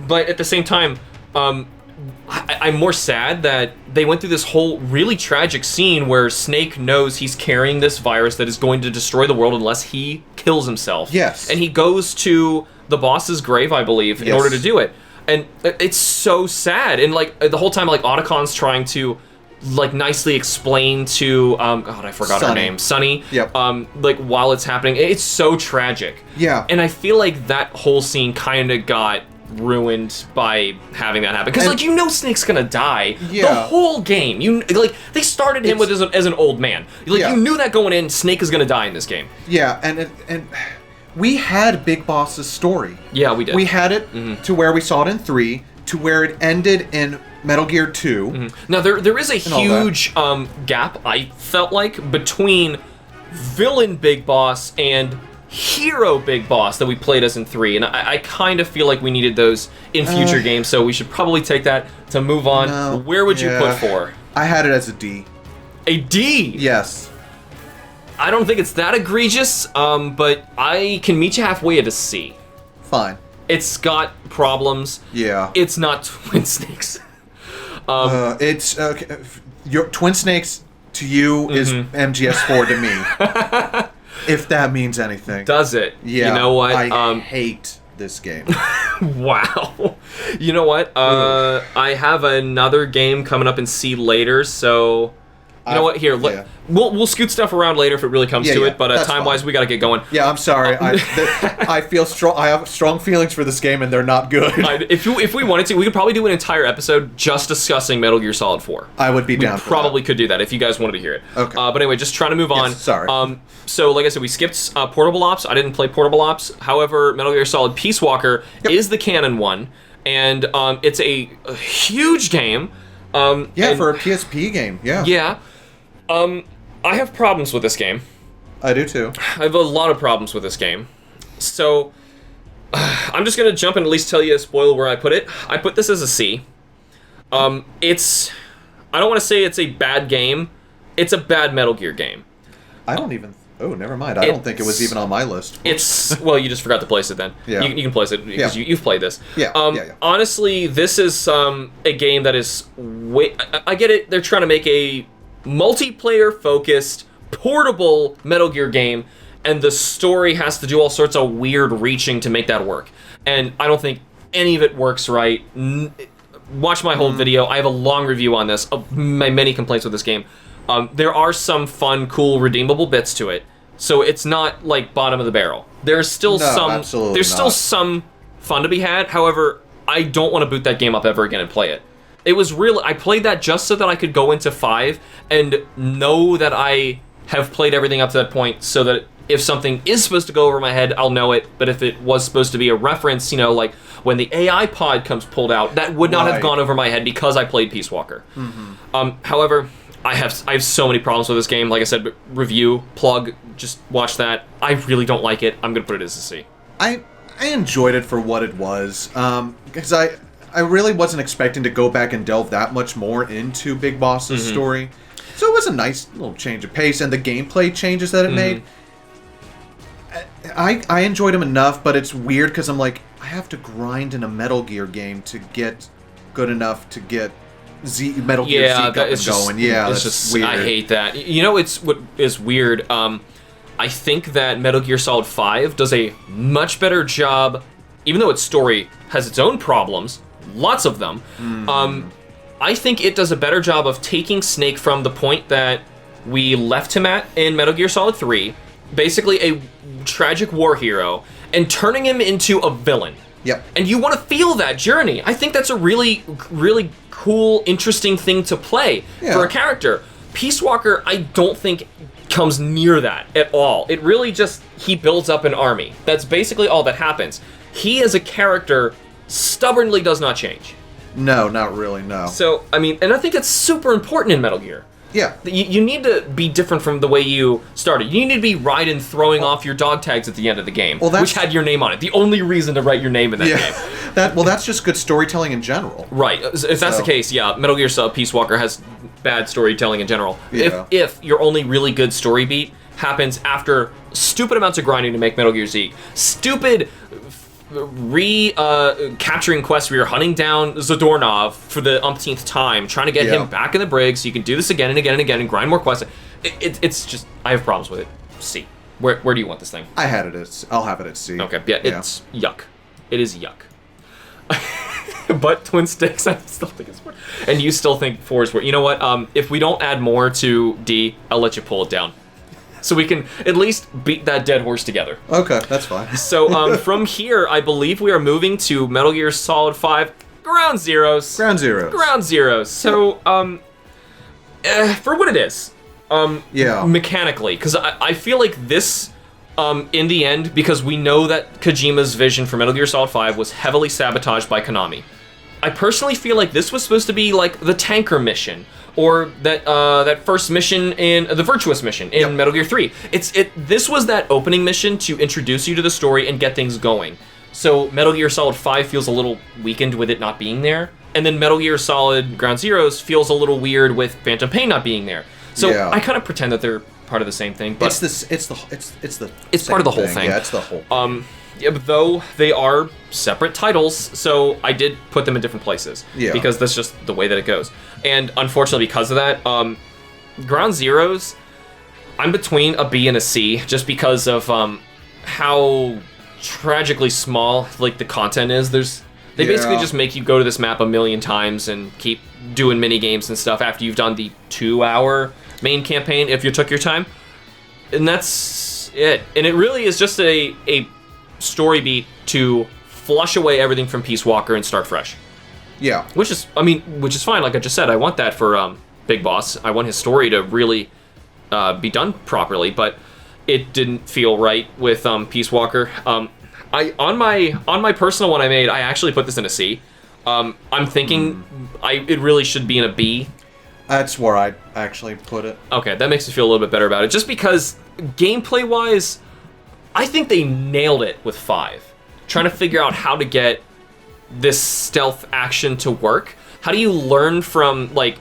But at the same time, I'm more sad that they went through this whole really tragic scene where Snake knows he's carrying this virus that is going to destroy the world unless he kills himself. Yes. And he goes to the boss's grave, I believe, in order to do it. And it's so sad. And like the whole time, like Otacon's trying to like nicely explain to God, I forgot her name, Sunny. Yep. Like while it's happening, it's so tragic. Yeah. And I feel like that whole scene kind of got ruined by having that happen, because like you know Snake's gonna die the whole game. You like they started him with as an old man. Like you knew that going in, Snake is gonna die in this game. Yeah, and we had Big Boss's story. Yeah, we did. We had it to where we saw it in 3, to where it ended in Metal Gear 2. Now there is a huge gap, I felt like, between villain Big Boss and hero Big Boss that we played as in 3, and I kind of feel like we needed those in future games, so we should probably take that to move on. No, where would you put 4? I had it as a D. A D? Yes. I don't think it's that egregious, but I can meet you halfway at a C. Fine. It's got problems. Yeah. It's not Twin Snakes. It's your Twin Snakes to you is MGS4 to me. If that means anything. Does it? Yeah. You know what? I hate this game. Wow. You know what? I have another game coming up in C later, so you know what? Here, we'll scoot stuff around later if it really comes to it. But time-wise, we gotta get going. Yeah, I'm sorry. I feel strong. I have strong feelings for this game, and they're not good. If we wanted to, we could probably do an entire episode just discussing Metal Gear Solid 4. I would be down. Probably could do that if you guys wanted to hear it. Okay. But anyway, just trying to move on. Sorry. So like I said, we skipped Portable Ops. I didn't play Portable Ops. However, Metal Gear Solid Peace Walker is the canon one, and it's a huge game. For a PSP game. Yeah. Yeah. I have problems with this game. I do too. I have a lot of problems with this game. So, I'm just gonna jump and at least tell you a spoiler where I put it. I put this as a C. I don't want to say it's a bad game. It's a bad Metal Gear game. I don't even... Oh, never mind. I don't think it was even on my list. Well, you just forgot to place it then. Yeah. You can place it because you've played this. Yeah. Honestly, this is a game that is... I get it. They're trying to make a multiplayer-focused, portable Metal Gear game, and the story has to do all sorts of weird reaching to make that work. And I don't think any of it works right. Watch my whole video. I have a long review on this, of my many complaints with this game. There are some fun, cool, redeemable bits to it, so it's not like bottom of the barrel. There's still some fun to be had. However, I don't want to boot that game up ever again and play it. It was real. I played that just so that I could go into 5 and know that I have played everything up to that point, so that if something is supposed to go over my head, I'll know it. But if it was supposed to be a reference, like when the AI pod comes pulled out, that would not have gone over my head because I played Peace Walker. However, I have so many problems with this game. Like I said, review, plug, just watch that. I really don't like it. I'm gonna put it as a C. I enjoyed it for what it was, because I really wasn't expecting to go back and delve that much more into Big Boss's story. So it was a nice little change of pace, and the gameplay changes that it made. I enjoyed them enough, but it's weird because I'm like, I have to grind in a Metal Gear game to get good enough to get Metal Gear Zeke up and going. Yeah, it's just weird. I hate that. You know, it's what is weird. I think that Metal Gear Solid 5 does a much better job, even though its story has its own problems, lots of them. I think it does a better job of taking Snake from the point that we left him at in Metal Gear Solid 3, basically a tragic war hero, and turning him into a villain. Yep. And you want to feel that journey. I think that's a really, really cool, interesting thing to play for a character. Peace Walker, I don't think comes near that at all. It really just, he builds up an army. That's basically all that happens. He as a character stubbornly does not change. No, not really, no. So, I mean, and I think that's super important in Metal Gear. Yeah. You need to be different from the way you started. You need to be Raiden throwing off your dog tags at the end of the game, which had your name on it. The only reason to write your name in that game. That's just good storytelling in general. Right. If that's the case, yeah, Metal Gear Solid Peace Walker has bad storytelling in general. Yeah. If your only really good story beat happens after stupid amounts of grinding to make Metal Gear Zeke, stupid capturing quests where you're hunting down Zadornov for the umpteenth time, trying to get him back in the brig so you can do this again and again and again and grind more quests. It's just, I have problems with it. C. Where do you want this thing? I'll have it at C. Okay, yeah, it's yuck. It is yuck. But Twin Sticks, I still think it's worse. And you still think 4 is worse. You know what? If we don't add more to D, I'll let you pull it down. So we can at least beat that dead horse together. Okay, that's fine. So from here, I believe we are moving to Metal Gear Solid 5 Ground Zeroes. Ground Zeroes. Ground Zeroes. So, for what it is, mechanically, because I feel like this, in the end, because we know that Kojima's vision for Metal Gear Solid 5 was heavily sabotaged by Konami. I personally feel like this was supposed to be like the tanker mission, or that first mission in the Virtuous mission in Metal Gear 3. This was that opening mission to introduce you to the story and get things going. So Metal Gear Solid 5 feels a little weakened with it not being there, and then Metal Gear Solid Ground Zeroes feels a little weird with Phantom Pain not being there. So I kind of pretend that they're part of the same thing, but it's part of the whole thing. Yeah, it's the whole. Though they are separate titles, so I did put them in different places. Yeah. Because that's just the way that it goes. And unfortunately, because of that, Ground Zeroes, I'm between a B and a C, just because of how tragically small like the content is. They basically just make you go to this map a million times and keep doing mini games and stuff after you've done the 2-hour main campaign if you took your time, and that's it. And it really is just a story beat to flush away everything from Peace Walker and start fresh. Yeah. Which is fine. Like I just said, I want that for Big Boss. I want his story to really be done properly, but it didn't feel right with Peace Walker. On my personal one I made, I actually put this in a C. I'm thinking it really should be in a B. That's where I actually put it. Okay, that makes me feel a little bit better about it. Just because gameplay-wise, I think they nailed it with 5. Trying to figure out how to get this stealth action to work. How do you learn from, like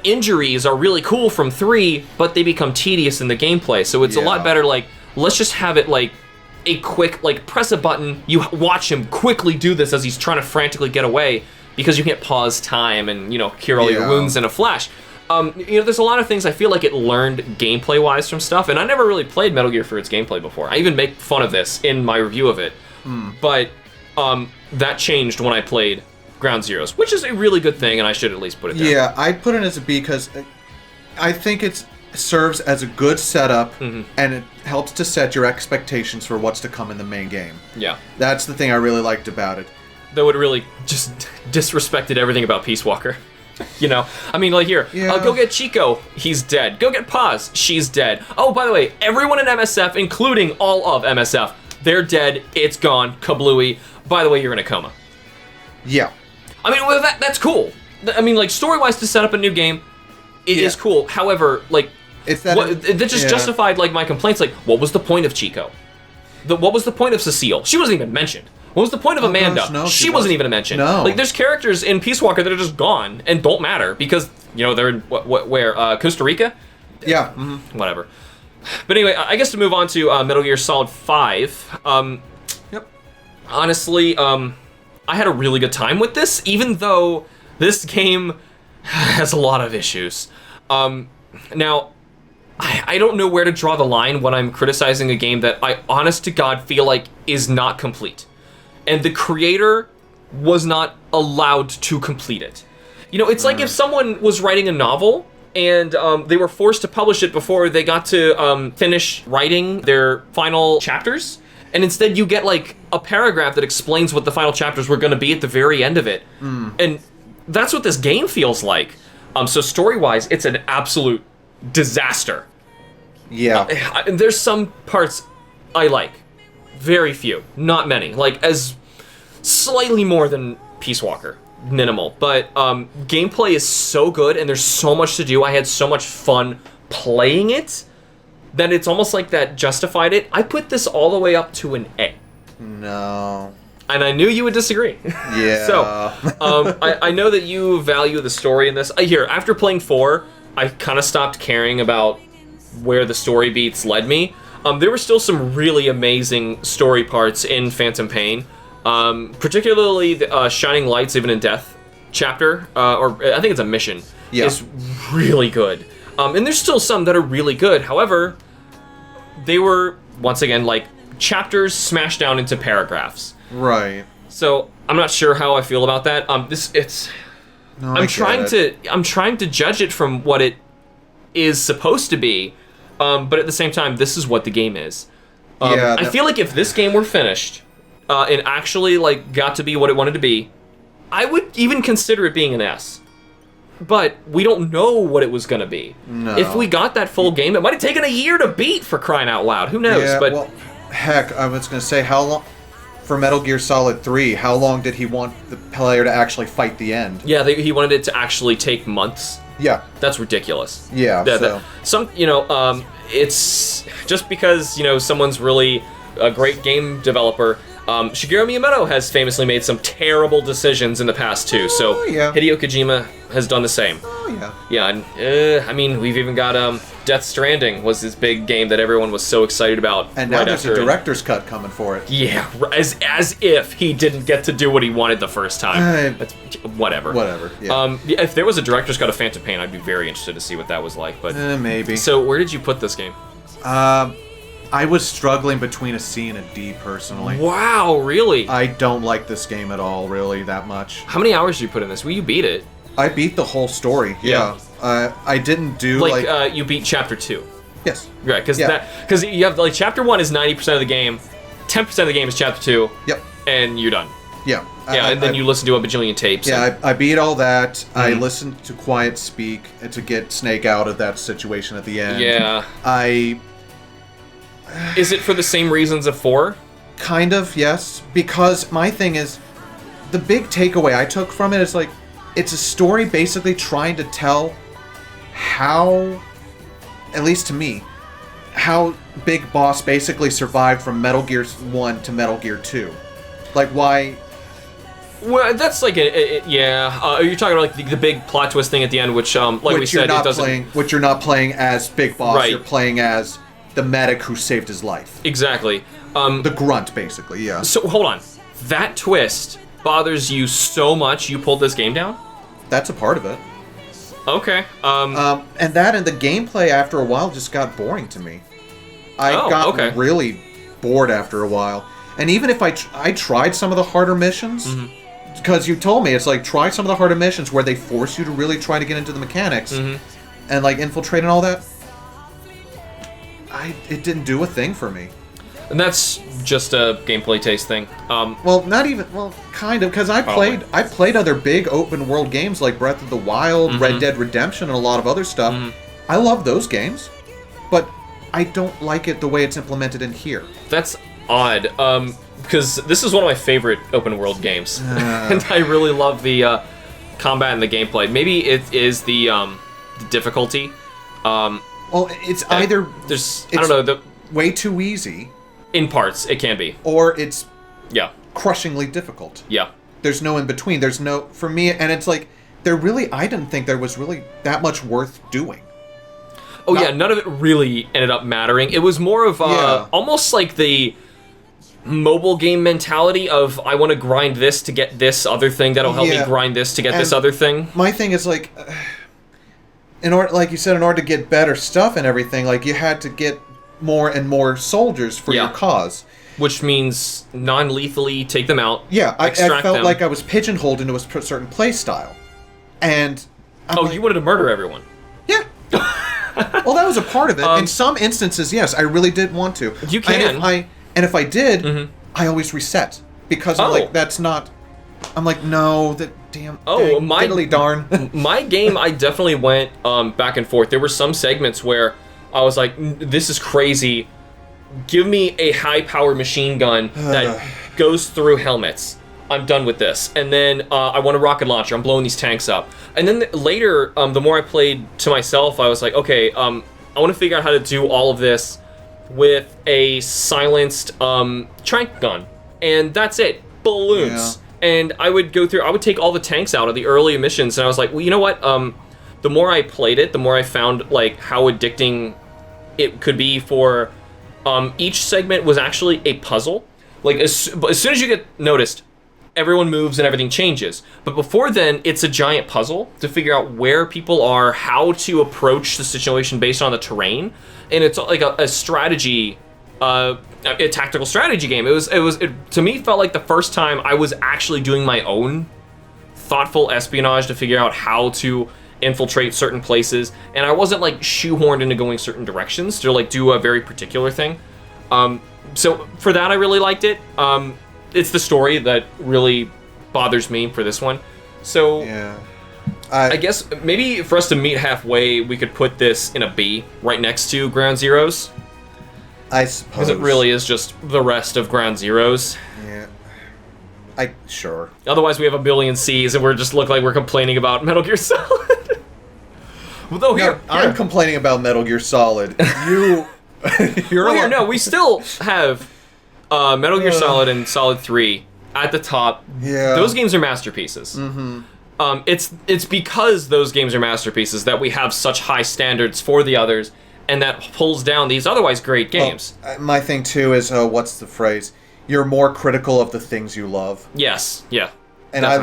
injuries are really cool from 3, but they become tedious in the gameplay. So it's a lot better, like, let's just have it, like, a quick, like, press a button, you watch him quickly do this as he's trying to frantically get away, because you can't pause time and, cure all your wounds in a flash. There's a lot of things I feel like it learned gameplay-wise from stuff, and I never really played Metal Gear for its gameplay before. I even make fun of this in my review of it. But that changed when I played Ground Zeroes, which is a really good thing, and I should at least put it there. Yeah, I put it as a B because I think it serves as a good setup, and it helps to set your expectations for what's to come in the main game. Yeah. That's the thing I really liked about it. Though it really just disrespected everything about Peace Walker. I mean, like here, go get Chico, he's dead. Go get Paz, she's dead. Oh, by the way, everyone in MSF, including all of MSF, they're dead, it's gone, kablooey. By the way, you're in a coma. Yeah. I mean, well, that's cool. I mean, like, story-wise, to set up a new game, it is cool. However, like, that just justified, like, my complaints. Like, what was the point of Chico? What was the point of Cecile? She wasn't even mentioned. What was the point of Amanda? Gosh, no, she wasn't even mentioned. No. Like, there's characters in Peace Walker that are just gone and don't matter because, they're in, where? Costa Rica? Yeah. Whatever. But anyway, I guess to move on to Metal Gear Solid 5. Honestly, I had a really good time with this, even though this game has a lot of issues. Now, I don't know where to draw the line when I'm criticizing a game that I, honest to God, feel like is not complete. And the creator was not allowed to complete it. It's like if someone was writing a novel and they were forced to publish it before they got to finish writing their final chapters, and instead you get like a paragraph that explains what the final chapters were going to be at the very end of it. And that's what this game feels like. So story-wise, it's an absolute disaster. Yeah. There's some parts I like. Very few. Not many. Like, as slightly more than Peace Walker. Minimal. But gameplay is so good, and there's so much to do. I had so much fun playing it that it's almost like that justified it. I put this all the way up to an A. No. And I knew you would disagree. Yeah. So, I know that you value the story in this. Here, after playing 4, I kind of stopped caring about where the story beats led me. There were still some really amazing story parts in Phantom Pain. Particularly the Shining Lights Even in Death chapter, or I think it's a mission, is really good. And there's still some that are really good. However, they were, once again, like chapters smashed down into paragraphs. Right. So I'm not sure how I feel about that. I'm trying to judge it from what it is supposed to be, but at the same time, this is what the game is. I feel like if this game were finished and actually like got to be what it wanted to be, I would even consider it being an S. But we don't know what it was going to be. No. If we got that full game, it might have taken a year to beat, for crying out loud. Who knows? Yeah, but well, heck, I was going to say, how long... For Metal Gear Solid 3, how long did he want the player to actually fight the end? Yeah, he wanted it to actually take months. Yeah. That's ridiculous. Yeah, it's just because, someone's really a great game developer. Shigeru Miyamoto has famously made some terrible decisions in the past, too. So Hideo Kojima has done the same. Oh, yeah. Yeah, and we've even got Death Stranding was this big game that everyone was so excited about. And now there's a director's cut coming for it. Yeah, as if he didn't get to do what he wanted the first time. Whatever. Whatever, yeah. If there was a director's cut of Phantom Pain, I'd be very interested to see what that was like. But maybe. So where did you put this game? I was struggling between a C and a D, personally. Wow, really? I don't like this game at all, really, that much. How many hours did you put in this? Well, you beat it. I beat the whole story, yeah. I didn't do, you beat Chapter 2. Yes. Right, because you have, Chapter 1 is 90% of the game, 10% of the game is Chapter 2. Yep. And you're done. Yeah. And then you listen to a bajillion tapes. Yeah, I beat all that. Mm-hmm. I listened to Quiet Speak to get Snake out of that situation at the end. Yeah. Is it for the same reasons of 4? Kind of, yes. Because my thing is, the big takeaway I took from it is, it's a story basically trying to tell how, at least to me, how Big Boss basically survived from Metal Gear 1 to Metal Gear 2. Why... Well, that's you're talking about the big plot twist thing at the end, which we said, it doesn't... Which you're not playing as Big Boss, right. You're playing as the medic who saved his life. Exactly. The grunt, basically, yeah. So, hold on. That twist bothers you so much you pulled this game down? That's a part of it. Okay. And the gameplay after a while just got boring to me. I got really bored after a while. And even if I tried some of the harder missions, because you told me, it's try some of the harder missions where they force you to really try to get into the mechanics and infiltrate and all that. It didn't do a thing for me. And that's just a gameplay taste thing. Well, not even. Well, kind of, because I played other big open world games like Breath of the Wild, Red Dead Redemption, and a lot of other stuff. I love those games, but I don't like it the way it's implemented in here. That's odd, because this is one of my favorite open world games, and I really love the combat and the gameplay. Maybe it is the difficulty. Well, it's either I don't know, way too easy. In parts, it can be. Or it's crushingly difficult. Yeah. There's no in between. There's no, for me, and it's I didn't think there was really that much worth doing. Oh, none of it really ended up mattering. It was more of almost like the mobile game mentality of, I want to grind this to get this other thing that'll help me grind this to get this other thing. My thing is, in order, like you said, in order to get better stuff and everything, you had to get more and more soldiers for your cause. Which means non-lethally take them out. Yeah, I felt like I was pigeonholed into a certain play style. And you wanted to murder everyone. Yeah. Well, that was a part of it. In some instances, yes, I really did want to. You can. And if I did, I always reset. Because I'm like, that's not... I'm like, no, that damn... diddly darn. My game, I definitely went back and forth. There were some segments where I was like, this is crazy. Give me a high-power machine gun that goes through helmets. I'm done with this. And then I want a rocket launcher. I'm blowing these tanks up. And then later, the more I played to myself, I was like, okay, I want to figure out how to do all of this with a silenced trank gun. And that's it. Balloons. Yeah. And I would take all the tanks out of the early missions, and I was like, well, you know what? The more I played it, the more I found like how addicting it could be for each segment was actually a puzzle. Like as soon as you get noticed, everyone moves and everything changes. But before then, it's a giant puzzle to figure out where people are, how to approach the situation based on the terrain, and it's like a strategy. A tactical strategy game. It to me felt like the first time I was actually doing my own thoughtful espionage to figure out how to infiltrate certain places, and I wasn't like shoehorned into going certain directions to like do a very particular thing. So for that, I really liked it. It's the story that really bothers me for this one. So yeah. I guess maybe for us to meet halfway, we could put this in a B right next to Ground Zeroes. I suppose. Because it really is just the rest of Ground Zeroes. Yeah. Sure. Otherwise, we have a billion C's and we just look like we're complaining about Metal Gear Solid. Although here, I'm complaining about Metal Gear Solid. No, we still have Metal Gear Solid and Solid 3 at the top. Yeah. Those games are masterpieces. Mm-hmm. It's because those games are masterpieces that we have such high standards for the others, and that pulls down these otherwise great games. Well, my thing, too, is, what's the phrase? You're more critical of the things you love. Yes, yeah. And I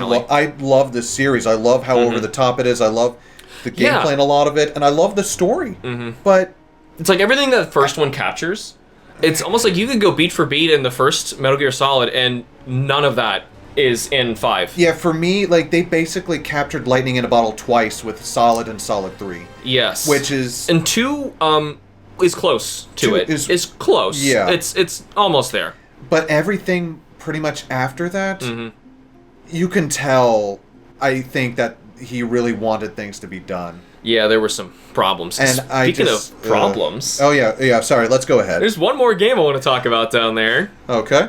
love this series. I love how over the top it is. I love the gameplay in a lot of it, and I love the story. Mm-hmm. But it's like everything that the first one captures. It's almost like you could go beat for beat in the first Metal Gear Solid, and none of that is in 5. Yeah, for me, like, they basically captured lightning in a bottle twice with Solid and Solid 3. Yes. Which is... And 2 is close to it. It's close. Yeah. It's almost there. But everything pretty much after that, you can tell, I think, that he really wanted things to be done. Yeah, there were some problems. And Speaking of problems... sorry, let's go ahead. There's one more game I want to talk about down there. Okay.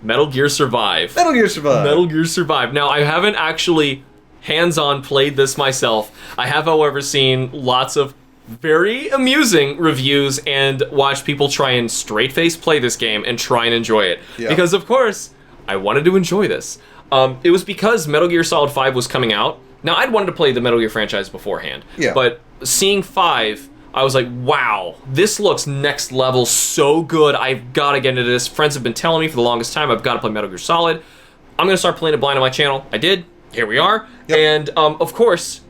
Metal Gear Survive. Metal Gear Survive. Metal Gear Survive. Now, I haven't actually hands-on played this myself. I have, however, seen lots of very amusing reviews and watched people try and straight-face play this game and try and enjoy it. Yeah. Because, of course, I wanted to enjoy this. It was because Metal Gear Solid 5 was coming out. Now, I'd wanted to play the Metal Gear franchise beforehand. Yeah. But seeing 5... I was like, wow, this looks next level, so good. I've got to get into this. Friends have been telling me for the longest time I've got to play Metal Gear Solid. I'm going to start playing it blind on my channel. I did. Here we are. Yep. And, of course,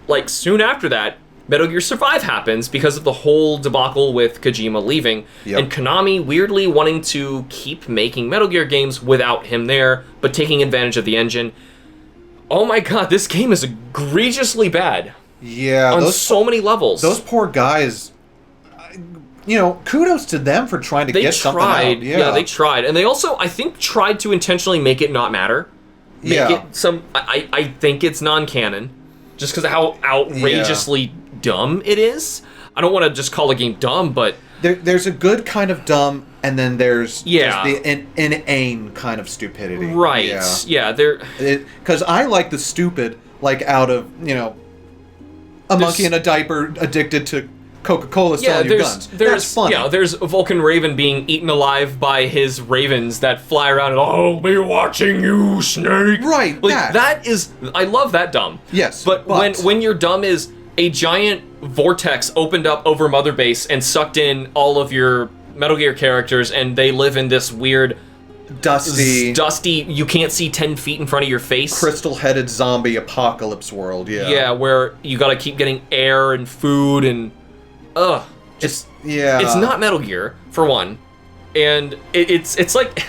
like, soon after that, Metal Gear Survive happens because of the whole debacle with Kojima leaving. Yep. And Konami weirdly wanting to keep making Metal Gear games without him there, but taking advantage of the engine. Oh my god, this game is egregiously bad. Yeah, on so many levels. Those poor guys, kudos to them for trying to get something out. Yeah, they tried. And they also, I think, tried to intentionally make it not matter. I think it's non-canon. Just because of how outrageously dumb it is. I don't want to just call a game dumb, but... There's a good kind of dumb, and then there's the inane kind of stupidity. Right. Yeah, because I like the stupid, like out of, a monkey in a diaper addicted to Coca-Cola selling you guns. That's funny. Yeah, there's Vulcan Raven being eaten alive by his ravens that fly around and, I'll be watching you, Snake. Right, like, that is... I love that dumb. Yes, But when your dumb is a giant vortex opened up over Mother Base and sucked in all of your Metal Gear characters, and they live in this weird... Dusty, you can't see 10 feet in front of your face. Crystal-headed zombie apocalypse world, yeah. Yeah, where you gotta keep getting air and food and... It's not Metal Gear, for one. And it's like...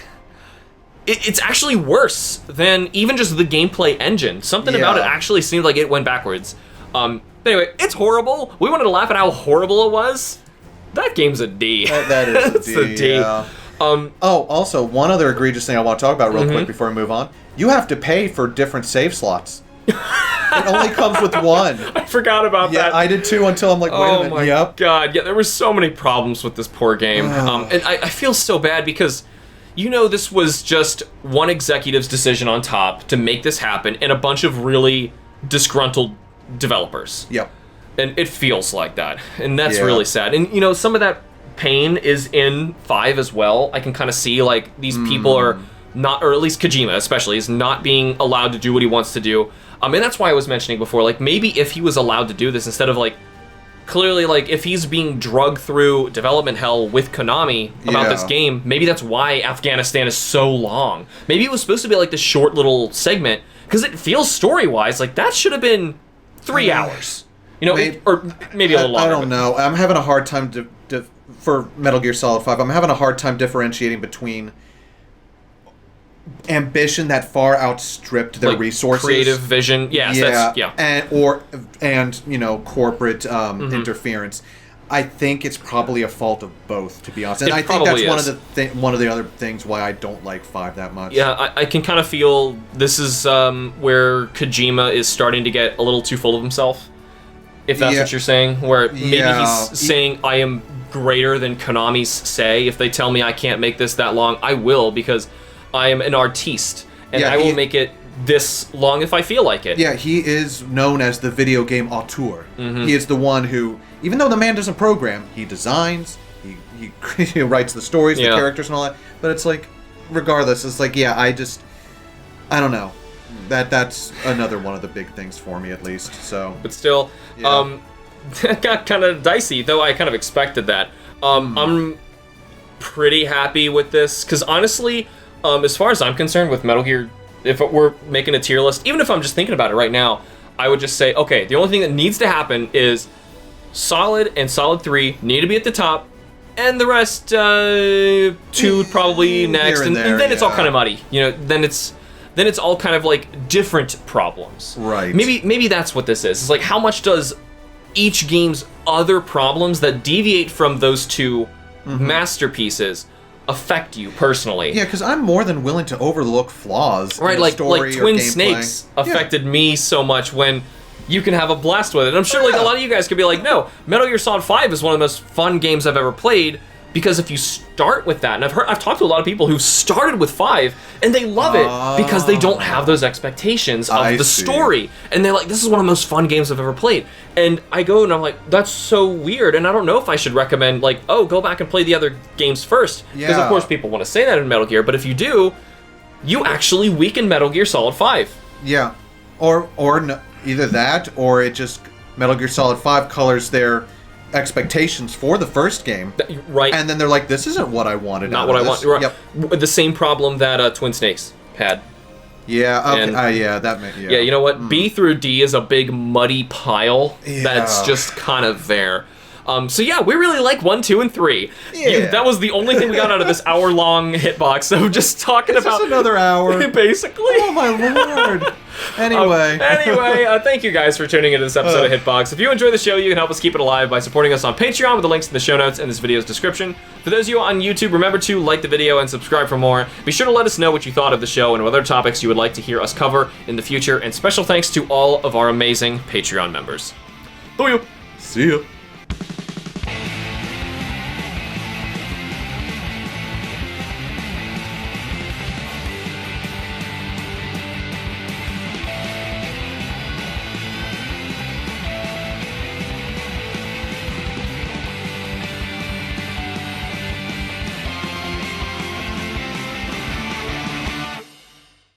It's actually worse than even just the gameplay engine. Something about it actually seemed like it went backwards. But anyway, it's horrible. We wanted to laugh at how horrible it was. That game's a D. That is a D, a D. Yeah. Also, one other egregious thing I want to talk about real quick before we move on. You have to pay for different save slots. It only comes with one. I forgot about that. Yeah, I did too until I'm like, wait a minute. Oh my god. Yeah, there were so many problems with this poor game. And I feel so bad because, this was just one executive's decision on top to make this happen and a bunch of really disgruntled developers. Yep. And it feels like that. And that's really sad. And, some of that pain is in 5 as well. I can kind of see, like, these people are not, or at least Kojima especially, is not being allowed to do what he wants to do. And that's why I was mentioning before, like, maybe if he was allowed to do this instead of, like, clearly, like, if he's being drugged through development hell with Konami about this game, maybe that's why Afghanistan is so long. Maybe it was supposed to be, like, this short little segment, because it feels story-wise like that should have been 3 hours. Or maybe a little longer. I don't know. I'm having a hard time for Metal Gear Solid 5. I'm having a hard time differentiating between ambition that far outstripped their resources, creative vision, and corporate interference. I think it's probably a fault of both, to be honest. And I think that's one of the other things why I don't like 5 that much. Yeah, I can kind of feel this is where Kojima is starting to get a little too full of himself. If that's what you're saying, where maybe he's saying, I am greater than Konami's say. If they tell me I can't make this that long, I will, because I am an artiste, and I will make it this long if I feel like it. Yeah, he is known as the video game auteur. He is the one who, even though the man doesn't program, he designs, he writes the stories, the characters and all that, but it's like, regardless, it's like, I don't know. That's another one of the big things for me, at least. So, but still, that got kind of dicey, though I kind of expected that. I'm pretty happy with this, because honestly, as far as I'm concerned with Metal Gear, if we're making a tier list, even if I'm just thinking about it right now, I would just say, okay, the only thing that needs to happen is Solid and Solid 3 need to be at the top, and the rest, 2 probably next, and then it's all kind of muddy. Then it's all kind of like different problems. Right. Maybe that's what this is. It's like, how much does each game's other problems that deviate from those 2 masterpieces affect you personally? Yeah, because I'm more than willing to overlook flaws. Right, in like story Twin or Snakes affected me so much when you can have a blast with it. And I'm sure like a lot of you guys could be like, no, Metal Gear Solid 5 is one of the most fun games I've ever played, because if you start with that, and I've talked to a lot of people who started with 5 and they love it because they don't have those expectations of the story, and they're like, this is one of the most fun games I've ever played. And I go and I'm like, that's so weird, and I don't know if I should recommend, like, oh, go back and play the other games first, because of course people want to say that in Metal Gear, but if you do, you actually weaken Metal Gear Solid 5. Yeah, or no, either that, or it just, Metal Gear Solid 5 colors their expectations for the first game, right? And then they're like, this isn't what I wanted. Not what I want. Right. Yep. The same problem that Twin Snakes had. Yeah. Okay. Yeah. You know what? B through D is a big muddy pile that's just kind of there. So yeah, we really like 1, 2, and 3. Yeah. That was the only thing we got out of this hour-long hitbox. So just talking about just another hour, basically. Oh my lord. Anyway, thank you guys for tuning into this episode of Hitbox. If you enjoy the show, you can help us keep it alive by supporting us on Patreon with the links in the show notes and this video's description. For those of you on YouTube, remember to like the video and subscribe for more. Be sure to let us know what you thought of the show and what other topics you would like to hear us cover in the future. And special thanks to all of our amazing Patreon members. See ya.